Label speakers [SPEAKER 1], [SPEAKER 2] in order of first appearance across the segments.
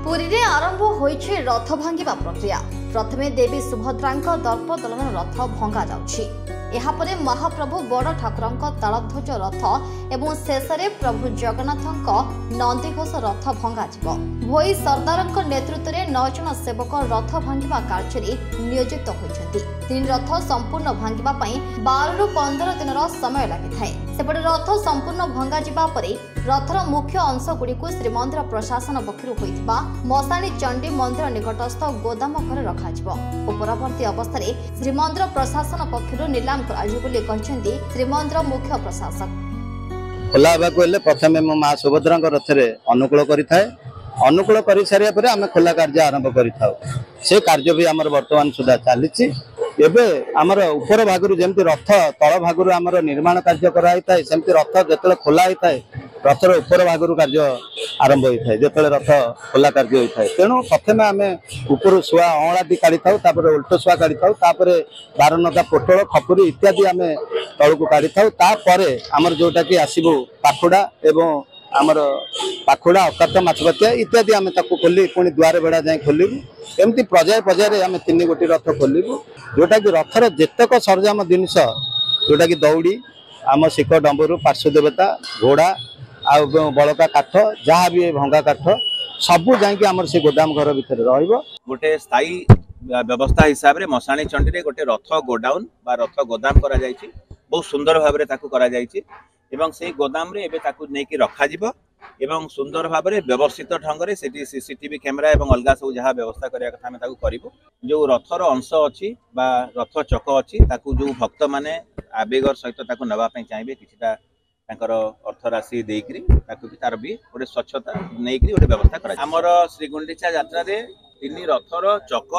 [SPEAKER 1] पुरी रे आरंभ होइछे रथ भांगिबा प्रक्रिया। प्रथमे देवी सुभद्रांक दर्प दलन रथ भंगा जाउछि। एहा परे महाप्रभु बड़ ठाकुरंक तालध्वज रथ एवं शेषरे प्रभु जगन्नाथंक नंदीघोष रथ भंगा जिवो। भोई सरदारंक नेतृत्व में 9 जन सेवक रथ भांगिबा कार्य नियोजित होइछन्ति। 3 रथ संपूर्ण भांगिबा पई 12 रु 15 दिनर समय लागिथाय। सेपटे रथ संपूर्ण भंगा जिबा परे रथर मुख्य अंश गुड़िक श्रीमंदिर प्रशासन पक्षरु होइथिबा मसाणी चंडी मंदिर निकटस्थ गोदाम घरे रखाजिवो। परवर्ती अवस्था श्रीमंदिर प्रशासन पक्षरु निलाम कराजिवो बोली कहिसेंती श्रीमंदिर मुख्य प्रशासक।
[SPEAKER 2] खोला प्रथम मो माँ सुभद्रा रथ अनुकूल अनुकूल कर सारे आम खोला कार्य आरंभ कर कार्य भी आम बर्तमान सुधा चली आमर उपर भाग जमी रथ तल भाग निर्माण कार्य कराई सेमती रथ जो खोला होता है रथर उपर भाग कार्य आरंभ होता है जो रथ खोला कार्य होता है। तेणु प्रथम आम उपर शुआ अँलाटी काढ़ी था उल्ट शुआ काढ़ी था बारनदा पोटल खपुरी इत्यादि आम तौक काढ़ी था आमर जोटा कि आसबू पाखुड़ा एवं आमर पाखुड़ा अकात माछपतिया इत्यादि आम खोली पुणी द्वार बेड़ा जाए खोलू एमती पर्याय पर्याय आम 3 गोटी रथ खोलू जोटा कि रथर जेतक सरंजाम जिनस जोटा कि दौड़ी आम शिख डंबरू पार्श्वदेवता घोड़ा आ बड़का काठ जहाँ भी भंगा काठ सबू जाकि से गोदाम घर भितर
[SPEAKER 3] गोटे स्थायी व्यवस्था हिसाब से मसाणी चंडी रे गोटे रथ गोडाउन बा रथ गोदाम करा जायछि। बहुत सुंदर भाव ताकू करा जायछि एवं से गोदाम रे एबे ताकू नेकी रखा जिवो एवं सुंदर भाव में व्यवस्थित ढंग से सेठी सीसीटीवी कैमेरा एवं अलगा सब जहाँ व्यवस्था करिया कथा हमें ताकू करिवो। जो रथर अंश अछि बा रथ चक अछि ताकू जो भक्त माने आवेगर सहित ताकू नबा पई चाहिबे किछटा तांकर अर्थ राशि देकरी ताकू तार भी गोटे स्वच्छता नेकरी गोटे व्यवस्था करा। हमर श्री गुंडीचा यात्रा रे 3 रथर चक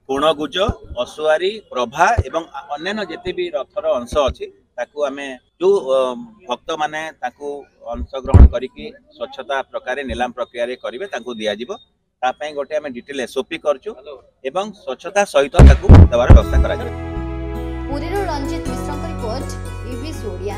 [SPEAKER 3] कोणगुज असुआरी प्रभा एवं अन्य जेते भी रथर अंश अछि ताकू आमे जो भक्त माने ताकू अंशग्रहण करिकी स्वच्छता प्रकार नीलाम प्रक्रिया रे करिवे ताकू दिया जिवो ता पई गोटे आमे डिटेल एसओपी करछु एवं स्वच्छता सहित ताकू देवार व्यवस्था करा जिवो।
[SPEAKER 1] पुरी रो रंजित मिश्र रिपोर्ट ईबीएस ओडिया।